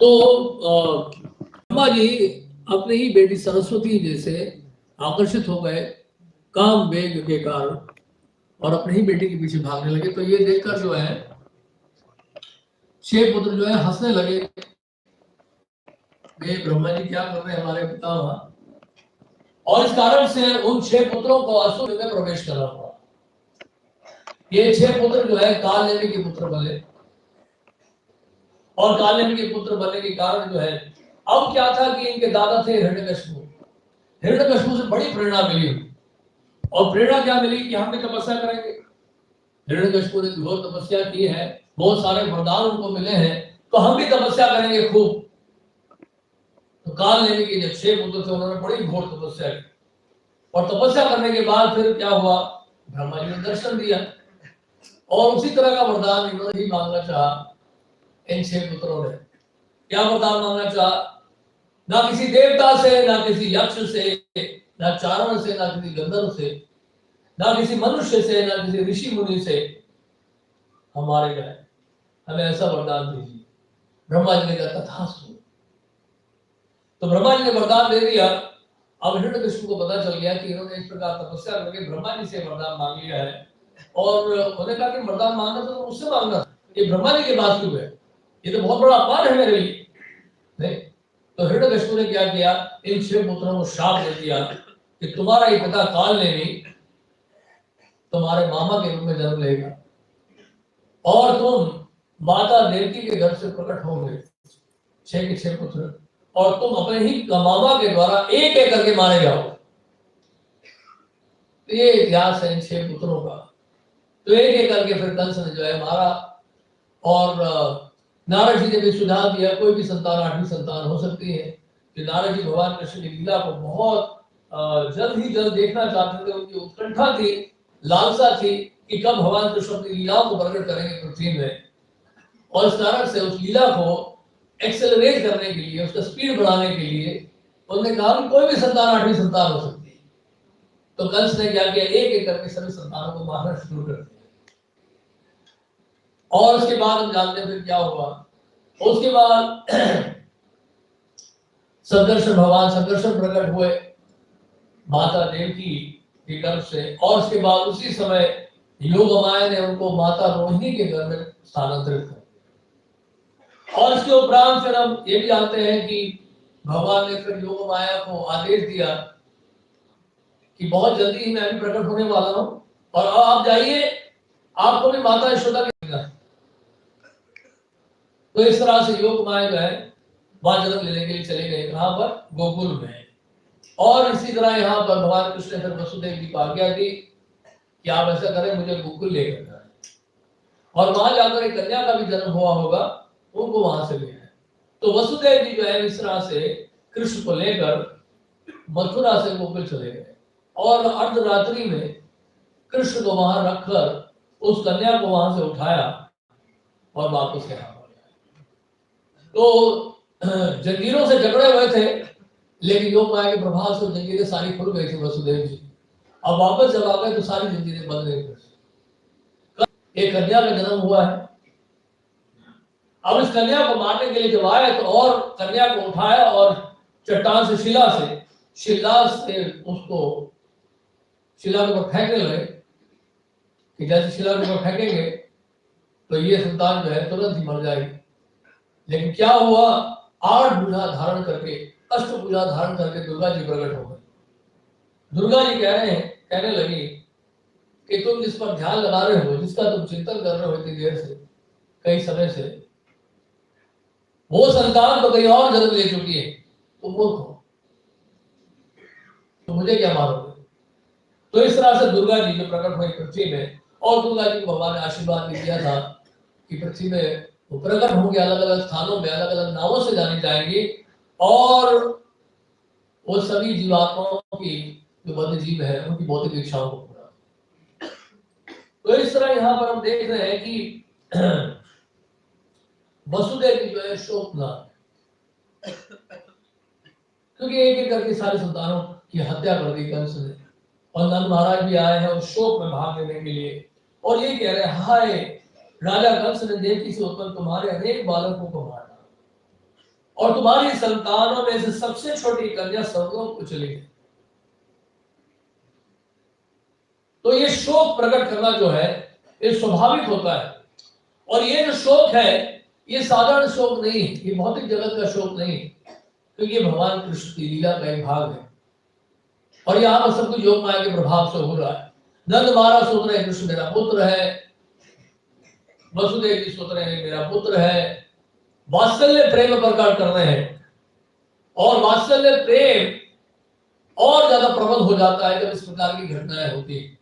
तो ब्रह्मा जी अपने ही बेटी सरस्वती जी से आकर्षित हो गए काम वेग के कारण और अपने ही बेटी के पीछे भागने लगे। तो ये देखकर जो है 6 पुत्र जो है हंसने लगे, ब्रह्मा जी क्या कर रहे हैं हमारे पिता वहां। और इस कारण से उन 6 पुत्रों को असुर में प्रवेश करना पड़ा। ये 6 पुत्र जो है कालनेमि के पुत्र बने और कालनेमि के पुत्र बनने के कारण जो है अब क्या था कि इनके दादा थे हिरण्यकशिपु। हिरण्यकशिपु से बड़ी प्रेरणा मिली और प्रेरणा क्या मिली कि हम भी तपस्या करेंगे। हिरण्यकशिपु ने घोर तपस्या की है, बहुत सारे वरदान उनको मिले हैं, तो हम भी तपस्या करेंगे खूब। तो कालनेमि के जो 6 पुत्र थे उन्होंने बड़ी घोर तपस्या की और तपस्या करने के बाद फिर क्या हुआ, ब्रह्मा जी ने दर्शन दिया और उसी तरह का वरदान इन्होंने ही मांगना चाहा। इन 6 पुत्रों ने क्या वरदान मांगना चाहा, ना किसी देवता से, ना किसी यक्ष से, ना चारण से, ना किसी गंधर्व से, ना किसी मनुष्य से, ना किसी ऋषि मुनि से हमारे गए, हमें ऐसा वरदान दीजिए। ब्रह्मा जी ने कहा तथास्तु। तो ब्रह्मा जी ने वरदान दे दिया। अब हिरण्यकशिपु को पता चल गया कि इन्होंने इस प्रकार तपस्या करके ब्रह्मा जी से वरदान मांग लिया है और उन्होंने कहा कि वरदान मांगना तो मुझसे मांगना, ये ब्रह्मा जी के पास क्यों है, ये तो बहुत बड़ा अपमान है मेरे लिए। नहीं, तो हिरण्यकशिपु ने क्या किया, इन 6 पुत्रों को शाप दे दिया कि तुम्हारा ये पिता कालनेमि तुम्हारे मामा के रूप में जन्म लेगा और तुम माता देवकी के घर से प्रकट होंगे, 6 के 6 पुत्र, और तुम अपने ही मामा के द्वारा एक एक करके मारे जाओ। तो ये इतिहास है इन 6 पुत्रों का। तो एक एक करके फिर कंस ने जो है मारा और नारद जी ने भी सुझाव दिया कोई भी संतान 8वीं संतान हो सकती है। कि नारद जी भगवान कृष्ण की लीला को बहुत जल्द ही जल्द देखना चाहते थे, उनकी उत्कंठा थी, लालसा थी कि कब भगवान कृष्ण अपनी लीलाओं को प्रकट करेंगे पृथ्वी में। और इस कारण से उस लीला को एक्सेलरेट करने के लिए, उसका स्पीड बढ़ाने के लिए उन्होंने कहा कि कोई भी संतान 8वीं संतान हो सकती है। तो कंस ने क्या किया, एक एक करके सभी संतानों को मारना शुरू कर दिया। और उसके बाद हम जानते हैं फिर क्या हुआ। उसके बाद संकर्षण, भगवान संकर्षण प्रकट हुए माता देवकी के गर्भ से और उसके बाद उसी समय योगमाया ने उनको माता रोहिणी के घर में स्थानांतरित कर दिया। और इसके उपरांत फिर हम ये भी जानते हैं कि भगवान ने फिर योगमाया को आदेश दिया कि बहुत जल्दी ही मैं भी प्रकट होने वाला हूं और आप जाइए, आपको भी माता यशोदा के घर। तो इस तरह से योगमाया जो है वहां जन्म लेने के लिए चले गए, कहां पर, गोकुल में। और इसी तरह यहाँ पर भगवान कृष्ण ने फिर वसुदेव जी को आज्ञा दी कि आप ऐसा करें, मुझे गोकुल लेकर जाए और वहां जाकर एक कन्या का भी जन्म हुआ होगा, उनको वहां से ले आए। तो वसुदेव जी जो है इस तरह से कृष्ण को लेकर मथुरा से गोकुल चले गए और अर्धरात्रि में कृष्ण को वहां रखकर उस कन्या को वहां से उठाया और वापस यहाँ हो गया। तो जंजीरों से जकड़े हुए थे, लेकिन योग माया के प्रभाव से जंजीरें सारी खुल गई थी वसुदेव जी। अब वापस जब आ गए तो सारी जंजीरें बंद गई। एक कन्या का जन्म हुआ है। अब इस कन्या को मारने के लिए जब आए तो और कन्या को उठाया और चट्टान से, शिला से उसको शिला के ऊपर फेंकने लगे कि जैसे शिला के ऊपर फेंकेंगे तो ये संतान जो है तुरंत ही मर जाएगी। लेकिन क्या हुआ, 8 भुजा धारण करके, अष्टभुजा धारण करके दुर्गा जी प्रकट हो गई। दुर्गा जी कहने लगी कि तुम जिस पर ध्यान लगा रहे हो, जिसका तुम चिंतन कर रहे हो इतनी देर से, कई समय से, वो संतान तो कहीं और जन्म ले चुकी है, तुम मूर्ख हो, तो मुझे क्या मारोगे। तो इस तरह से दुर्गा जी जो प्रकट हुई पृथ्वी में, और दुर्गा जी को भगवान ने आशीर्वाद भी दिया था कि पृथ्वी में वो प्रकट होंगे, अलग अलग स्थानों में अलग अलग नामों से जानी जाएंगी और वो सभी जीवात्माओं की जो बद्ध जीव है उनकी भौतिक इच्छाओं को पूरा। तो इस तरह यहाँ पर हम देख रहे हैं कि वसुदेव की जो है शोकनाथ, क्योंकि एक एक करके सारे संतानों की हत्या कर दी कंस ने। और नंद महाराज भी आए हैं उस शोक में भाग लेने के लिए और ये कह रहे हैं, हाय राजा कंस ने देवकी से उत्पन्न तुम्हारे अनेक बालकों को मारा, और तुम्हारी संतानों में से सबसे छोटी कन्या स्वर्गलोक को चली गई। तो ये शोक प्रकट करना जो है ये स्वाभाविक होता है, और ये जो शोक है ये साधारण शोक नहीं, ये भौतिक जगत का शोक नहीं, क्योंकि ये भगवान कृष्ण की लीला का एक भाग है। और यहाँ पर सब कुछ योग माया के प्रभाव से हो रहा है। नंद महाराज सोच रहे हैं कृष्ण मेरा पुत्र है, वसुदेव जी सोच रहे हैं मेरा पुत्र है, वात्सल्य प्रेम प्रकट कर रहे हैं। और वात्सल्य प्रेम और ज्यादा प्रबल हो जाता है जब इस प्रकार की घटनाएं होती है।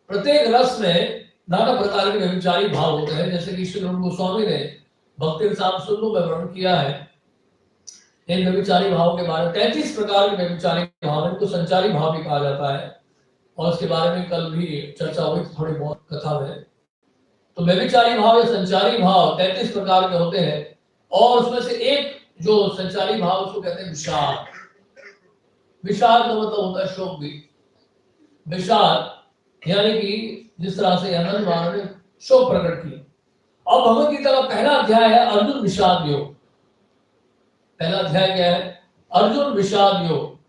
प्रत्येक रस में नाना प्रकार के व्यभिचारी भाव होते हैं, जैसे कि श्री रूप गोस्वामी ने भक्ति रसाम सुंदर में वर्णन किया है इन व्यभिचारी भावों के बारे में। 33 प्रकार के व्यभिचारी भाव, इनको संचारी भाव भी कहा जाता है, और उसके बारे में कल भी चर्चा हुई थोड़ी बहुत कथा में। तो व्यभिचारी भाव या संचारी भाव 33 प्रकार के होते हैं, और उसमें से एक जो संचारी भाव उसको कहते हैं विषाद। विषाद का मतलब होता है शोक भी। विषाद यानी कि जिस तरह से आनंद महाराज ने शोक प्रकट किया। अब भगवद गीता का पहला अध्याय है अर्जुन विषाद योग। पहला अध्याय क्या है? अर्जुन विषाद योग।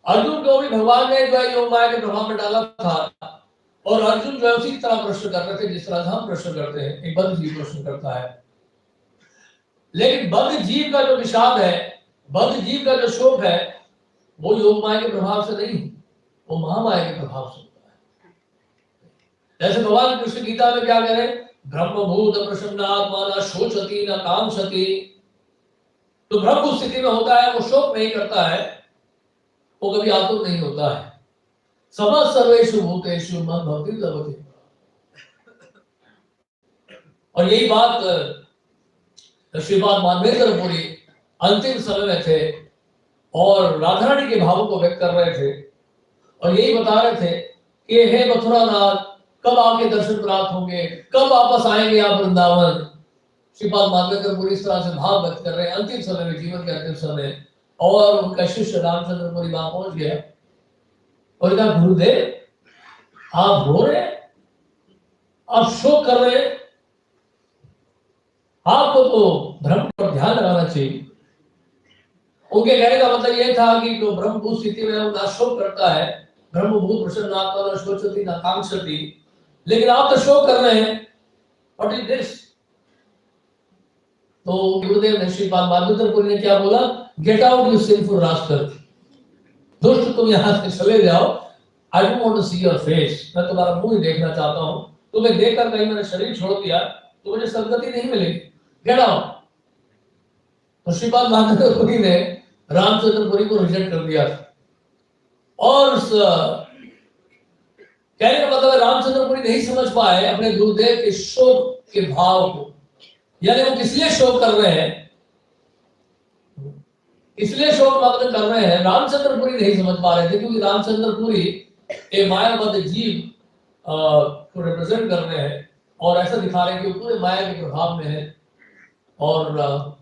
अर्जुन को भी भगवान ने जो है योग माया के प्रभाव में डाला था, और अर्जुन जो है उसी तरह प्रश्न कर रहे थे जिस तरह से हम प्रश्न करते हैं, एक बद्ध जीव प्रश्न करता है। लेकिन बद्ध जीव का जो विषाद है, बद्ध जीव का जो शोक है, वो योग माया के प्रभाव से नहीं, वो महामाया के प्रभाव से। जैसे भगवान कृष्ण गीता में क्या कह रहे हैं? ब्रह्मभूत प्रसन्नात्मा न शोचति न कांक्षति। तो ब्रह्म उस स्थिति में होता है, वो शोक नहीं करता है, वो कभी आतुर नहीं होता है। समस्त सर्वेषु भूतेषु मद भक्ति लभते। और यही बात श्रीपाद माधवेंद्रपुरी अंतिम समय में थे और राधा रानी के भावों को व्यक्त कर रहे थे, और यही बता रहे थे कि हे मथुरा नाथ, कब आपके दर्शन प्राप्त होंगे, कब वापस आएंगे आप वृंदावन। श्रीपाद माधवेंद्रपुरी इस तरह से भाव व्यक्त कर रहे हैं अंतिम समय में, जीवन के अंतिम समय। और उनका शिष्य रामचंद्रपुरी वहां पहुंच गया और कहा गुरुदेव आप रो रहे, आप शोक कर रहे, आपको तो ब्रह्म पर ध्यान लगाना चाहिए। उनके कहने का मतलब यह था कि जो ब्रह्मभूत स्थिति में वो शोक करता है, ब्रह्मभूत प्रसन्नात्मा न शोचति न कांक्षति, लेकिन आप तो शोक कर रहे हैं। What is this? तो गुरुदेव ने श्रीपाद माधवेंद्रपुरी ने क्या बोला? Get out you sinful rascal, दोस्त तुम यहाँ से चले जाओ। I don't want to see your face, मैं तुम्हारा मुंह ही देखना चाहता हूँ। तुम्हें देखकर कहीं मैंने शरीर छोड़ दिया तो मुझे सदगति नहीं मिलेगी, गेट आउट। तो श्रीपाद माधवेंद्रपुरी ने रामचंद्रपुरी को रिजेक्ट कर दिया। और कहने का मतलब रामचंद्रपुरी नहीं समझ पाए अपने गुरुदेव के शोक के भाव को, यानी वो किस लिए शोक कर रहे हैं, इसलिए शोक मग्न कर रहे हैं। रामचंद्रपुरी नहीं समझ पा रहे थे, क्योंकि रामचंद्रपुरी एक मायाबद्ध जीव को रिप्रेजेंट कर रहे हैं और ऐसा दिखा रहे हैं कि वो पूरे माया के प्रभाव में है, और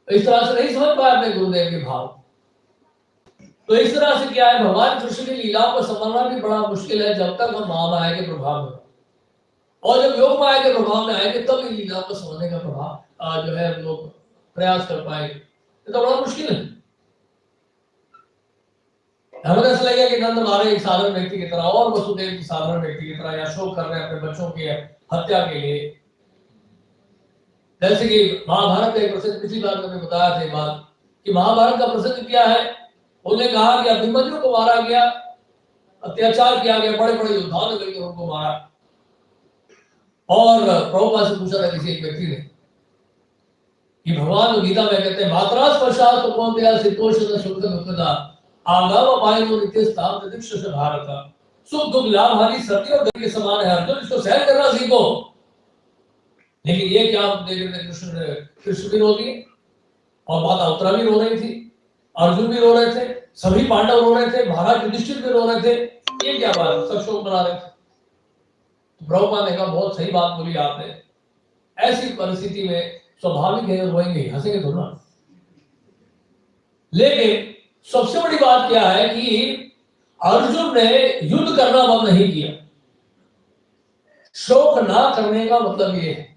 इस तरह से नहीं समझ पाए अपने गुरुदेव के भाव। तो इस तरह से क्या है, भगवान कृष्ण की लीलाओं को समझना भी बड़ा मुश्किल है जब तक हम महामाया के प्रभाव में, और जब योग माया के प्रभाव में आएंगे तब इन लीलाओं को समझने का प्रभाव जो है हम लोग प्रयास कर पाएंगे। तो बड़ा मुश्किल है। हमें ऐसा लगेगा कि नंद महाराज एक साधारण व्यक्ति की तरह और वसुदेव की साधारण व्यक्ति की तरह यहाँ शोक कर रहे हैं अपने बच्चों की हत्या के लिए। जैसे कि महाभारत का एक प्रसंग, पिछली बार मैंने बताया था बात कि महाभारत का प्रसंग क्या है। उन्होंने कहा कि अभिमन्यु को मारा गया, अत्याचार किया गया, बड़े बड़े योद्धाओं ने मिलकर उनको मारा। और प्रभुपाद से पूछा था किसी एक व्यक्ति ने कि भगवान गीता में कहते हैं मात्रास पश्चात तो कौन दिया सितोषण सुख दुखदा आगाव पायनो नित्यस्ताम प्रतीक्ष से भारत। सुख दुख लाभ हानि सत्य और गति के समान है अर्जुन, इसको सहन करना सीखो। लेकिन ये क्या आप देख रहे थे, कृष्ण भी रो दिए और माता उत्तरा भी रो रही थी, अर्जुन भी रो रहे थे, सभी पांडव रो रहे थे, महाराज युधिष्ठिर भी रो रहे थे। ये क्या बात, सब शोक मना रहे थे। प्रभुपाद ने कहा बहुत सही बात बोली आपने, ऐसी परिस्थिति में स्वाभाविक है रोएंगे, हंसेंगे थोड़ा। लेकिन सबसे बड़ी बात क्या है कि अर्जुन ने युद्ध करना बंद नहीं किया। शोक ना करने का मतलब ये है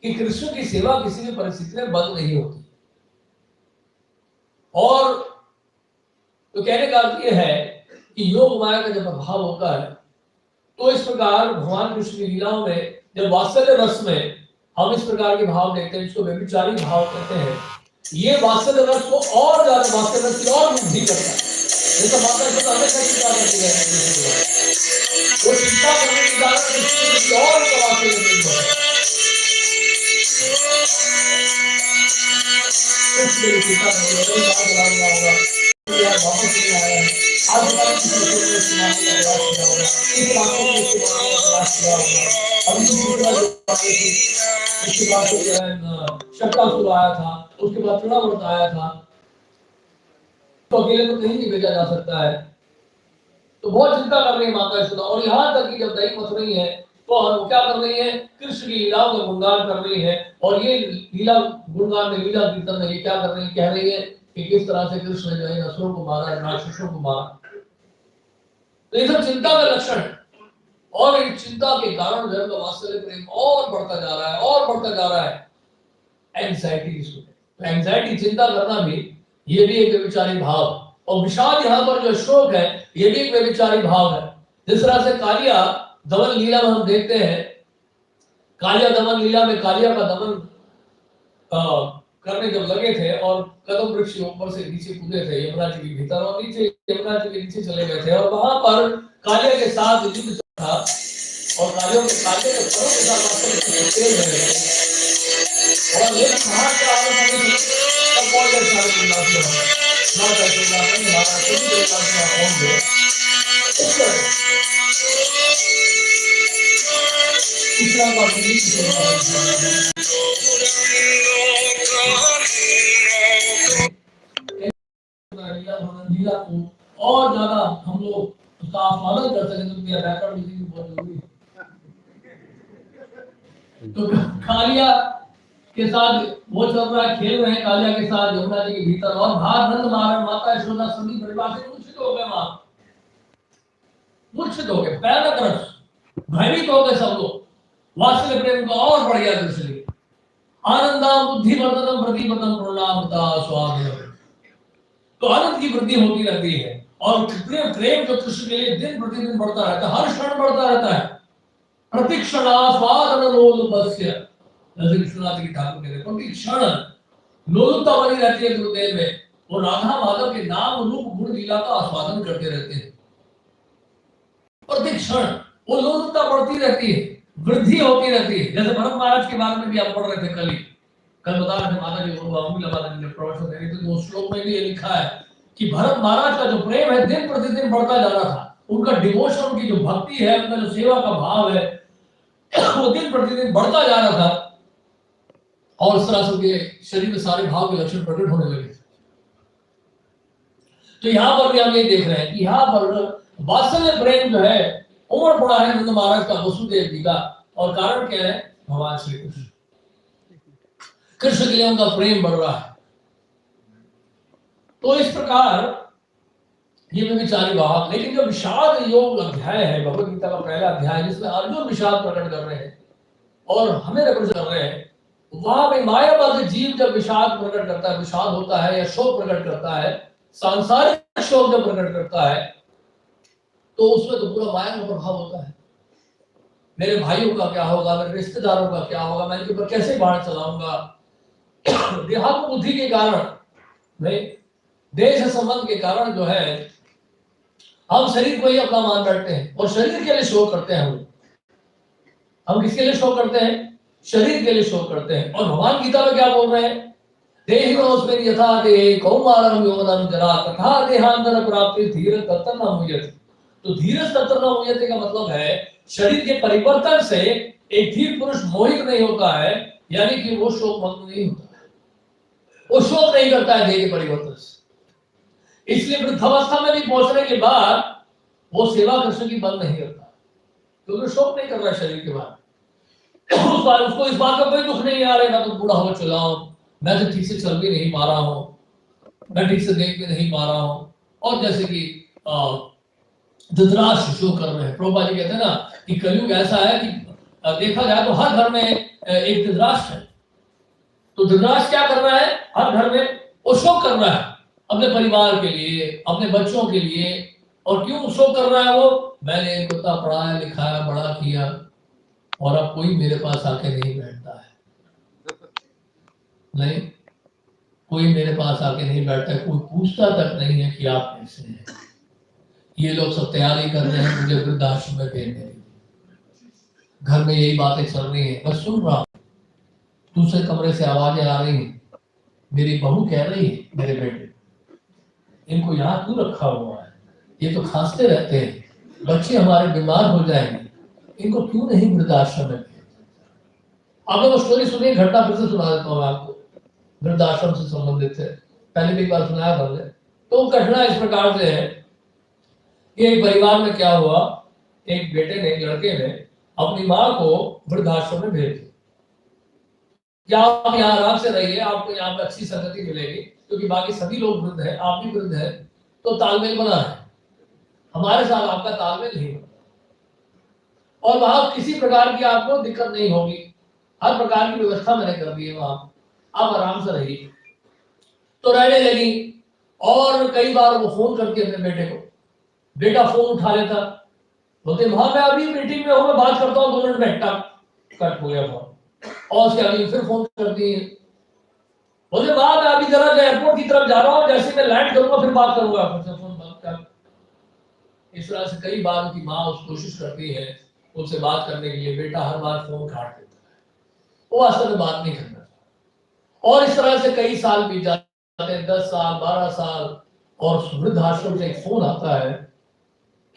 कि कृष्ण की सेवा किसी भी परिस्थिति में बंद नहीं होती। और तो कहने का अर्थ यह है कि योग माया का जब प्रभाव होता है तो इस प्रकार भगवान कृष्ण की लीलाओं में जब वात्सल्य रस में हम इस प्रकार के भाव देखते हैं, इसको व्यभिचारी भाव कहते हैं। ये वात्सल्य रस को और ज्यादा वात्सल्य रस की और वृद्धि करता है। जैसा माता जी हमेशा चिंता करती है, वो चिंता करने के कारण कृष्ण और वात्सल्य प्रेम बढ़ता है। उसके चिंता करने होगा यार वापस नहीं आया है, आज तक किसी को सुनाने का प्रयास किया होगा, इस बात को सुनाने का प्रयास किया होगा। अभी दूसरा उसके बाद जो है शक्तासुर आया था, उसके बाद तृणावर्त आया था, तो अकेले तो कहीं नहीं भेजा जा सकता है। तो बहुत चिंता कर रही है माता यशोदा। और यहाँ तक कि जब दही मथ रही है तो हम क्या कर रही है, कृष्ण की लीलाओं का गुणगान कर रही है। और ये लीला गुणगान में, लीला कीर्तन में ये क्या कर रही है, कह रही है कि किस तरह से कृष्ण ने जो है असुरों को मारा, राक्षसों को मारा। तो ये सब चिंता का लक्षण है। और इस चिंता के कारण जो है वात्सल्य प्रेम और बढ़ता जा रहा है, और बढ़ता जा रहा है। एंजाइटी इसको, तो एंजाइटी, चिंता करना भी ये भी एक व्यभिचारी भाव। और विषाद यहाँ पर जो शोक है ये भी एक व्यभिचारी भाव है। जिस तरह से कालिया दमन लीला में हम देखते हैं, कालिया दमन लीला में कालिया का दमन करने जब लगे थे और कदम वृक्ष के ऊपर से नीचे कूदे थे यमुना जी के भीतर, और नीचे यमुना जी के नीचे चले गए थे, और वहां पर कालिया के साथ युद्ध था और कालियों के कालिया के परों के साथ खेल रहे थे। और ये कहां से आगे बढ़े तब बहुत सारे उल्लास हो ना करते ना हमारा सभी देवता का कौन है इसका बात नहीं लीला को और ज्यादा हम लोग उसका आस्वादन कर सकें तो मेरा बैकग्राउंड म्यूजिक बहुत जरूरी है। तो कालिया के साथ वो चल रहा है, खेल रहे हैं कालिया के साथ यमुना जी के भीतर, और बाहर नंद महाराज माता यशोदा सभी परिवार से मूर्छित हो गए, वहां मूर्छित हो गए, भयानक रस, भयभीत हो गए सब लोग। वात्सल्य प्रेम का और बढ़ गया इसलिए आनंदम बुद्धिवर्धनम प्रतिपदम प्रणामता स्वागत। तो आनंद की वृद्धि होती रहती है और प्रेम जो कृष्ण के लिए दिन प्रतिदिन बढ़ता रहता है, हर क्षण बढ़ता रहता है। प्रतिक्षण आस्वादन लोलुपस्य, जैसे विश्वनाथ की ठाकुर कहते हैं, प्रतिक्षण लोलुपता बनी रहती है गुरुदेव में। वो राधा माधव के नाम रूप गुण लीला का आस्वादन करते रहते हैं। प्रतिक्षण वो लोलुपता बढ़ती रहती है, वृद्धि होती रहती है। जैसे भरत महाराज के बारे में भी आप पढ़ रहे थे कल बता रहे थे माता जी को प्रवचन दे रही थी, तो उस श्लोक में भी ये लिखा है कि भरत महाराज का जो प्रेम है दिन प्रतिदिन बढ़ता जा रहा था। उनका डिवोशन, उनकी जो भक्ति है, उनका जो सेवा का भाव है वो दिन प्रतिदिन बढ़ता जा रहा था। और इस तरह से उनके शरीर में सारे भाव के लक्षण प्रकट होने लगे। तो यहाँ पर भी हम ये देख रहे हैं कि यहाँ पर वात्सल्य प्रेम जो है उमड़ पड़ा है नंद महाराज का वसुदेव जी का। और कारण क्या है, भगवान श्री कृष्ण, कृष्ण के लिए उनका प्रेम बढ़ रहा है। तो इस प्रकार ये व्यभिचारी भाव। लेकिन जो विषाद योग अध्याय है भगवद गीता का पहला अध्याय, जिसमें अर्जुन विषाद प्रकट कर रहे हैं और हमें रिप्रेजेंट कर रहे हैं, वहां पे मायावादी जीव जब विषाद प्रकट करता है, विषाद होता है या शोक प्रकट करता है, सांसारिक शोक जब प्रकट करता है, तो उसमें तो पूरा माया का प्रभाव होता है। मेरे भाइयों का क्या होगा, मेरे रिश्तेदारों का क्या होगा, मैं इनके ऊपर कैसे बाढ़ चलाऊंगा। देहात्म बुद्धि के कारण, नहीं देश संबंध के कारण जो है हम शरीर को ही अपना मान बैठते हैं और शरीर के लिए शोक करते हैं। हम किसके लिए शोक करते हैं, शरीर के लिए शोक करते हैं। और भगवान गीता में क्या बोल रहे हैं, देहिनोस्मिन् यथा देहे कौमारं यौवनं जरा तथा देहांतर प्राप्ति धीर तत्र न मुह्यते। तो धीरज तत्र न मुह्यते का मतलब है शरीर के परिवर्तन से एक धीर पुरुष मोहित नहीं होता है, यानी कि वो शोक मग्न नहीं होता है, वो शोक नहीं करता है देह के परिवर्तन से। इसलिए वृद्धावस्था में भी पहुंचने के बाद वो सेवा कृष्ण की बंद नहीं करता, क्योंकि शोक नहीं कर रहा शरीर के बाद। उसको इस बात का कोई दुख नहीं आ रहा है, मैं तो बूढ़ा हो चुका हूं, मैं तो ठीक से चल भी नहीं पा रहा हूं, मैं ठीक से देख भी नहीं पा रहा हूं। और जैसे कि धृतराष्ट्र शोक कर रहे हैं। प्रभुपाद जी कहते हैं ना कि कलयुग ऐसा है कि देखा जाए तो हर घर में एक धृतराष्ट्र है। तो धृतराष्ट्र क्या कर रहा है? हर घर में वो शोक कर रहा है अपने परिवार के लिए, अपने बच्चों के लिए। और क्यों शोक कर रहा है वो? मैंने इनको इतना पढ़ाया लिखाया बड़ा किया और अब कोई मेरे पास आके नहीं बैठता है। नहीं, कोई मेरे पास आके नहीं बैठता है, कोई पूछता तक नहीं है कि आप कैसे हैं। ये लोग सब तैयारी कर रहे हैं मुझे वृद्धाश्रम में भेजने की। घर में यही बातें चल रही हैं, मैं सुन रहा हूँ। दूसरे कमरे से आवाजें आ रही हैं। मेरी बहू कह रही है मेरे बेटे, इनको यहाँ क्यों रखा हुआ है? ये तो खांसते रहते हैं, बच्चे हमारे बीमार हो जाएंगे, इनको क्यों नहीं वृद्धाश्रम में? अब मैं वो स्टोरी सुनिए, घटना फिर से सुना देता हूँ आपको, वृद्धाश्रम से संबंधित है, पहले भी एक बार सुनाया था। तो घटना इस प्रकार से है कि एक परिवार में क्या हुआ, एक बेटे ने, लड़के ने अपनी माँ को वृद्धाश्रम में भेज दिया कि आप यहाँ आराम से रहिए, आपको यहाँ पे अच्छी संगति मिलेगी, क्योंकि बाकी सभी लोग वृद्ध हैं, आप भी वृद्ध हैं, तो तालमेल बना है, हमारे साथ आपका तालमेल नहीं बना, और वहां किसी प्रकार की आपको दिक्कत नहीं होगी, हर प्रकार की व्यवस्था मैंने कर दी है, वहां आप आराम से रहिए। तो रहने लगी, और कई बार वो फोन करके अपने बेटे को, बेटा फोन उठा लेता, बोलते वहां मैं अभी मीटिंग में हूं, मैं बात करता हूँ 2 मिनट में, कट हो गया फोन। और उसके अगली फिर फोन करती है, बोले वहां मैं अभी जरा एयरपोर्ट की तरफ जा रहा हूँ, जैसे मैं लैंड करूंगा फिर बात करूंगा, फिर से फोन बंद कर। इस तरह से कई बार उनकी माँ कोशिश करती है उनसे बात करने के लिए, बेटा हर बार फोन काट देता है, वो वास्तव में बात नहीं करना चाहता। और इस तरह से कई साल बीत जाते हैं, 10 साल 12 साल, और वृद्धाश्रम से एक फोन आता है।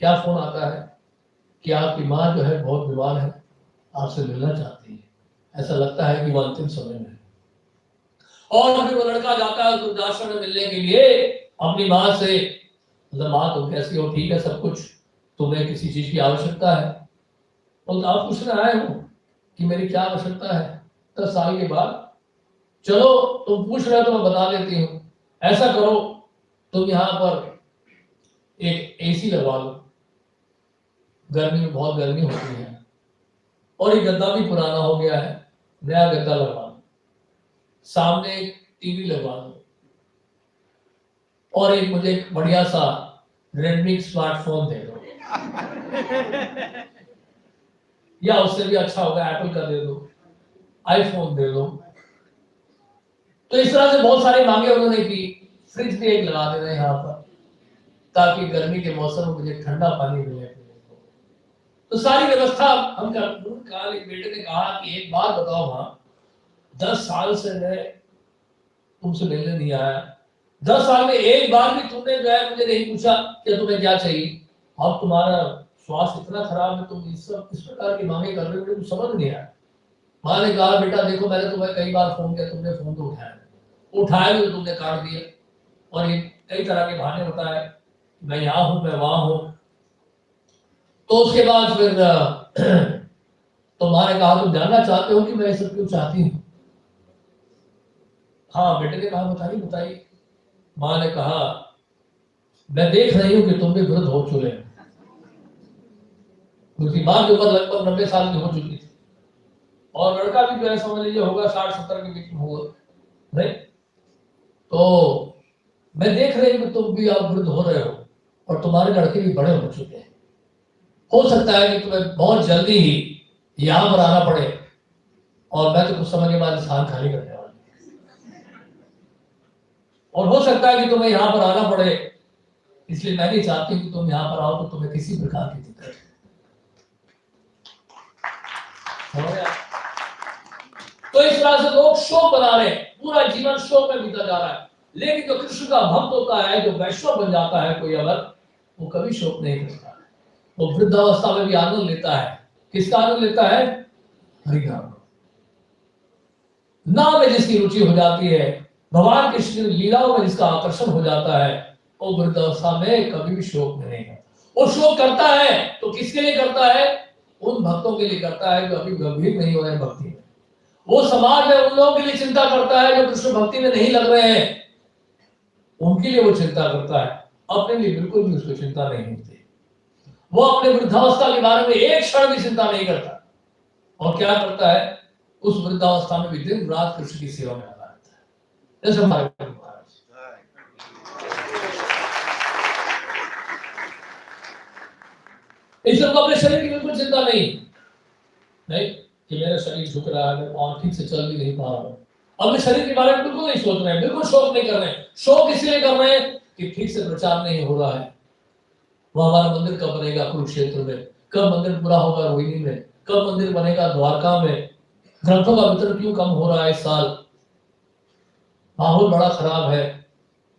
क्या फोन आता है कि आपकी माँ जो है बहुत बीमार है, आपसे मिलना चाहती है, ऐसा लगता है कि वो अंतिम समय में। और फिर वो लड़का जाता है वृद्धाश्रम में मिलने के लिए अपनी माँ से, मतलब माँ तुम कैसी हो? ठीक है सब कुछ, तुम्हें किसी चीज की आवश्यकता है? तो आप पूछने आए हो कि मेरी क्या आवश्यकता है 10 साल के बाद? चलो तुम पूछ रहे हो तो मैं बता देती हूँ, ऐसा करो तुम यहाँ पर एक एसी लगवा लो, गर्मी में बहुत गर्मी होती है, और ये गद्दा भी पुराना हो गया है, नया गद्दा लगवा लो, सामने एक टीवी लगवा दो, और एक मुझे एक बढ़िया सा रेडमी स्मार्टफोन दे दो, या उससे भी अच्छा होगा एप्पल का दे दो, आईफोन दे दो। तो इस तरह से बहुत सारी मांगे उन्होंने की। फ्रिज भी एक लगा देना यहाँ पर, ताकि गर्मी के मौसम में मुझे ठंडा पानी मिले। तो सारी व्यवस्था हम कर। कल एक बेटे ने कहा कि एक बात बताओ मां, 10 साल से मैं तुमसे मिलने नहीं आया, 10 साल में एक बार भी तुमने जो है मुझे नहीं पूछा कि तुम्हें क्या चाहिए, अब तुम्हारा स्वास्थ्य इतना खराब है, तुम इस प्रकार की मांगे कर रहे हो, मुझे समझ नहीं आया। माँ ने कहा बेटा देखो, मैंने तुम्हें कई बार फोन किया, तुमने फोन तो उठाया भी तो तुमने काट दिया, और ये कई तरह के बहाने होता है, मैं यहाँ हूं, मैं वहां हूं। तो उसके बाद फिर तो माँ ने कहा तुम जानना चाहते हो कि मैं सब क्यों चाहती हूँ? हाँ बेटे ने कहा बताइए बताइए। माँ ने कहा मैं देख रही हूँ कि तुम भी वृद्ध हो चुके हैं, क्योंकि माँ की उम्र लगभग 90 साल की हो चुकी थी, और लड़का भी जो है समझ लीजिए होगा 60-70 के बीच में होगा, नहीं? तो मैं देख रही हूँ कि तुम भी अब वृद्ध हो रहे हो, और तुम्हारे लड़के भी बड़े हो चुके हैं, हो सकता है कि तुम्हें बहुत जल्दी ही यहाँ पर आना पड़े, और मैं तो कुछ समय के बाद स्थान खाली करने वाला, और हो सकता है कि तुम्हें यहाँ पर आना पड़े, इसलिए मैं नहीं चाहती कि तुम यहाँ पर आओ तो तुम्हें किसी प्रकार की दिक्कत हो। तो इस तरह से लोग शोक बना रहे, पूरा जीवन शोक में बीता जा रहा है। लेकिन जो कृष्ण का भक्त होता है, जो वैष्णव बन जाता है कोई अगर, वो कभी शोक नहीं करता है, वो वृद्धावस्था में भी आनंद लेता है। किसका आनंद लेता है? हरिनाम नाम में जिसकी रुचि हो जाती है, भगवान कृष्ण की लीलाओं में जिसका आकर्षण हो जाता है, वो वृद्धावस्था में कभी भी शोक नहीं करता। वो शोक करता है तो किसके लिए करता है? उन भक्तों के लिए करता है जो अभी गंभीर नहीं हो रहे भक्ति में। वो समाज में उन लोगों के लिए चिंता करता है जो कृष्ण भक्ति में नहीं लग रहे हैं, उनके लिए वो चिंता करता है, अपने लिए बिल्कुल भी उसको चिंता नहीं होती। वो अपने वृद्धावस्था के बारे में एक क्षण भी चिंता नहीं करता। और क्या करता है, उस वृद्धावस्था में भी दिन रात कृष्ण की सेवा में लगा रहता है, जैसे हमारे महाराज। इसलिए उनको अपने शरीर की बिल्कुल चिंता नहीं कि मेरा शरीर झुक रहा है, और ठीक से चल भी नहीं पा रहा हूँ। अपने शरीर के बारे में बिल्कुल नहीं सोच रहे हैं, बिल्कुल शोक नहीं कर रहे हैं। शोक इसलिए कर रहे हैं कि ठीक से प्रचार नहीं हो रहा है। वो हमारा मंदिर कब बनेगा कुरुक्षेत्र में, कब मंदिर पूरा होगा रोहिणी में, कब मंदिर बनेगा द्वारका में, ग्रंथों का वितरण क्यों कम हो रहा है इस साल, माहौल बड़ा खराब है,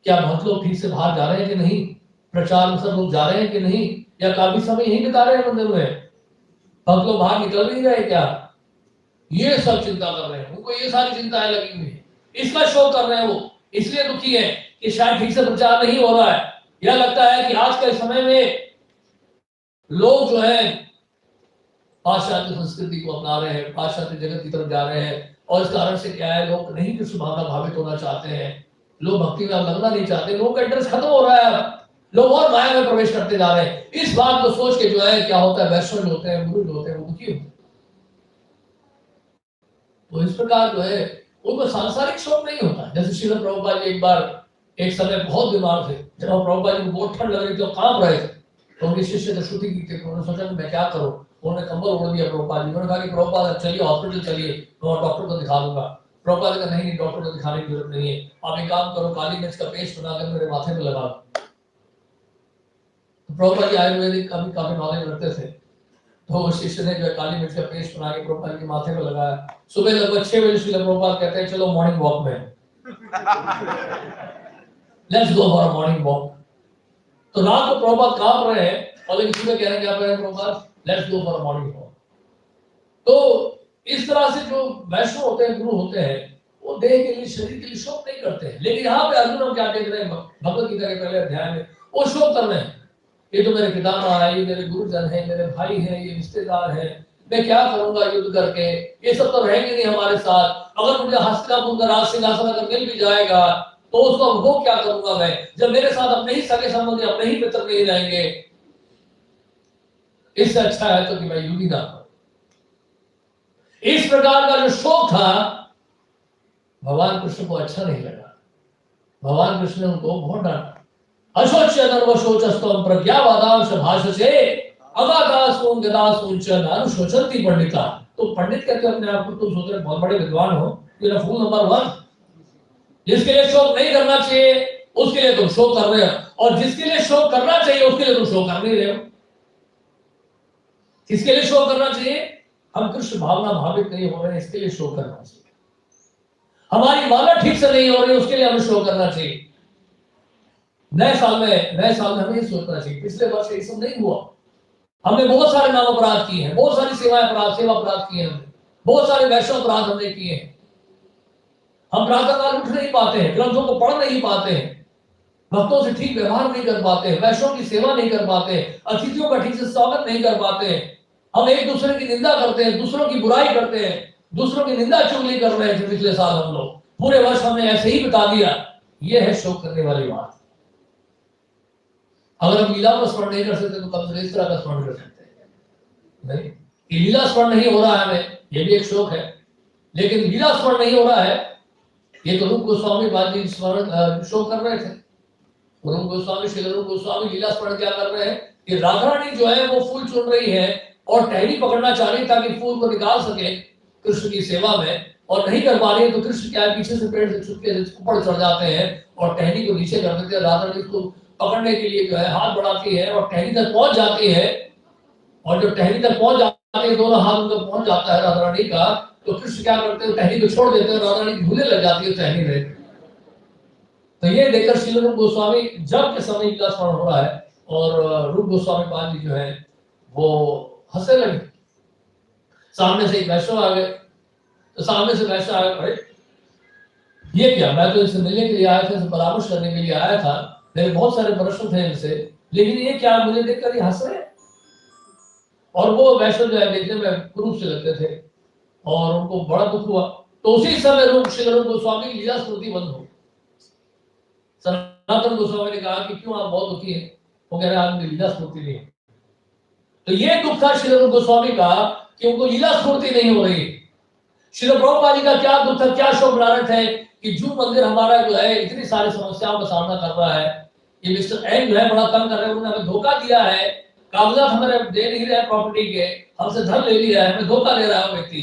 क्या बहुत लोग ठीक से बाहर जा रहे हैं कि नहीं, प्रचार में सब लोग जा रहे हैं कि नहीं, या काफी समय यही बिता रहे हैं मंदिर में, बहुत लोग बाहर निकल नहीं रहे क्या, ये सब चिंता कर रहे हैं। उनको ये सारी चिंताएं लगी हुई है, इसका शोक कर रहे हैं। वो इसलिए दुखी है कि शायद ठीक से प्रचार नहीं हो रहा है। यह लगता है कि आज के समय में लोग जो है पाश्चात्य संस्कृति को अपना रहे हैं, पाश्चात्य जगत की तरफ जा रहे हैं, और इस कारण से क्या है, लोग नहीं कृष्ण भावना भावित होना चाहते हैं, लोग भक्ति में लगना नहीं चाहते, लोगों का इंटरेस्ट खत्म हो रहा है, लोग और माया में प्रवेश करते जा रहे हैं। इस बात को सोच के जो है क्या होता है, वैष्णव जो होते हैं, गुरु जो होते हैं, वो दुखी होते हैं। तो इस प्रकार जो है उनको सांसारिक शोक नहीं होता। जैसे श्रील प्रभुपाद जी एक बार एक समय बहुत बीमार थे, जब प्रभुपाद जी को बहुत ठंड लग रही थी, कांप रहे थे, तो उनके शिष्य ने श्रुति की थी, उन्होंने सोचा कि मैं क्या करूं, उन्होंने कंबल ओढ़ दिया प्रभुपाद जी। उन्होंने कहा कि प्रभुपाद चलिए हॉस्पिटल चलिए, मैं डॉक्टर को दिखा दूंगा। प्रभुपाद ने कहा नहीं डॉक्टर को दिखाने की जरूरत नहीं है, आप एक काम करो, काली मिर्च का पेस्ट बनाकर मेरे माथे में लगा दो। तो प्रभुपाद जी आयुर्वेदिक का भी काफी नॉलेज रखते थे, तो शिष्य ने जो है काली मिर्च का पेस्ट बना के प्रभुपाद के माथे में लगाया। सुबह लगभग 6 बजे श्रील प्रभुपाद कहते हैं चलो मॉर्निंग वॉक में, let's go for a morning walk. तो रात को प्रभुपाद कांप रहे हैं, और लेकिन सुबह कह रहे हैं क्या कह रहे हैं Prabhupada, let's go for a morning walk. तो इस तरह से जो वैष्णव होते हैं, गुरु होते हैं, वो देह के लिए, शरीर के लिए शोक नहीं करते हैं। लेकिन यहाँ पे अर्जुन हम क्या देख रहे हैं, भगवत गीता के पहले अध्याय में वो शोक कर रहे हैं, ये तो मेरे पितामह है, ये मेरे गुरुजन है, मेरे भाई है, ये रिश्तेदार है, मैं क्या करूंगा युद्ध करके, ये सब तो रहेंगे नहीं हमारे साथ। अगर मुझे हस्तिनापुर का राज सिंहासन अगर मिल भी जाएगा तो उसको वो क्या करूंगा मैं, जब मेरे साथ अपने ही सगे संबंधी, अपने ही मित्र नहीं रहेंगे। इससे अच्छा है तो कि मैं युद्ध ही ना करूं। इस प्रकार का जो शोक था भगवान कृष्ण को अच्छा नहीं लगा। भगवान कृष्ण ने उनको बहुत डांटा। अशोच्य नर्वशोचस्तम प्रज्ञावादांश भाषसे अगाधासून गदासूंचन अनुशोचन्ति पंडिता। तो पंडित कहते हैं अपने आप को, तुम सोच रहे बहुत बड़े विद्वान हो, यू आर फूल नंबर 1। जिसके लिए शोक नहीं करना चाहिए उसके लिए तुम शोक कर रहे हो, और जिसके लिए शोक करना चाहिए उसके लिए तुम शोक कर नहीं रहे हो। किसके लिए शोक करना चाहिए, हम कृष्ण भावना भावित नहीं हो रहे हैं, इसके लिए शोक करना चाहिए। हमारी माला ठीक से नहीं हो रही, उसके लिए हमें शोक करना चाहिए। नए साल में हमें सोचना चाहिए पिछले वर्ष ये सब नहीं हुआ, हमने बहुत सारे नाम अपराध किए हैं, बहुत सारी सेवा अपराध किए हैं, बहुत सारे वैष्णव अपराध हमने किए हैं। हम प्रातःकाल उठ नहीं पाते हैं, ग्रंथों को पढ़ नहीं पाते हैं, भक्तों से ठीक व्यवहार नहीं कर पाते हैं, वैष्णव की सेवा नहीं कर पाते हैं, अतिथियों का ठीक से स्वागत नहीं कर पाते हैं। हम एक दूसरे की निंदा करते हैं, दूसरों की बुराई करते हैं, दूसरों की निंदा चुगली कर रहे हैं। पिछले साल हम लोग पूरे वर्ष हमने ऐसे ही बिता दिया। यह है शोक करने वाली बात। अगर हम लीला को स्मरण नहीं कर सकते तो कम से कम इस तरह का स्मरण कर सकते हैं। नहीं, लीला स्मरण नहीं हो रहा है हमें, यह भी एक शोक है। लेकिन लीला स्मरण नहीं हो रहा है, ये तो रूप गोस्वामी बाजी स्मरण शोक कर रहे थे। रूप गोस्वामी, श्री रूप गोस्वामी लीला स्मरण क्या कर रहे हैं कि राधा रानी जो है वो फूल चुन रही है और टहनी पकड़ना चाह रही ताकि फूल को निकाल सके कृष्ण की सेवा में, और नहीं कर पा रही है। तो कृष्ण क्या है, पीछे से पेड़ से छुपके ऊपर चढ़ जाते हैं और टहनी को नीचे कर देते हैं। राधा रानी को पकड़ने के लिए जो है हाथ बढ़ाती है और टहनी तक पहुंच जाती है, और जब टहनी तक पहुंच जाती है, दोनों हाथ उनका पहुंच जाता है राधा रानी का, तो कृष्ण क्या करते हैं, टहनी को छोड़ देते हैं, राधा रानी भूले लग जाती है टहनी में। तो ये देखकर श्री रूप गोस्वामी जब के समय लीला स्मरण हो रहा है, और रूप गोस्वामी पाद जी जो है वो हंसने लगे। सामने से एक वैष्णव आ गए, तो सामने से वैष्णव आ गए, ये क्या, मैं तो इनसे मिलने के लिए आया था, परामर्श करने के लिए आया था, मेरे बहुत सारे प्रश्न थे इनसे, लेकिन ये क्या, मुझे देखकर ये हंस रहे। और वो वैष्णव जो है देखने में कुरूप से लगते थे और उनको बड़ा दुख हुआ। तो उसी समय रूप श्री रूप गोस्वामी लीला स्मृति बंद हो। सनातन गोस्वामी ने कहा कि क्यों आप बहुत दुखी हैं, वो कह रहे हैं लीला स्मृति नहीं है। तो ये दुख था श्री रूप गोस्वामी का कि उनको लीला स्फूर्ति नहीं हो रही। श्रील प्रभुपाद जी का क्या दुख है, क्या शोक लानत है कि जो मंदिर हमारा जो है इतनी सारी समस्याओं का सामना कर रहा है, ये मिस्टर एन जो है बड़ा तंग कर रहे हैं, उन्होंने हमें धोखा दिया है, कागजात हमारे दे नहीं रहे प्रॉपर्टी के, हमसे धन ले लिया है, हमें धोखा दे रहा है व्यक्ति।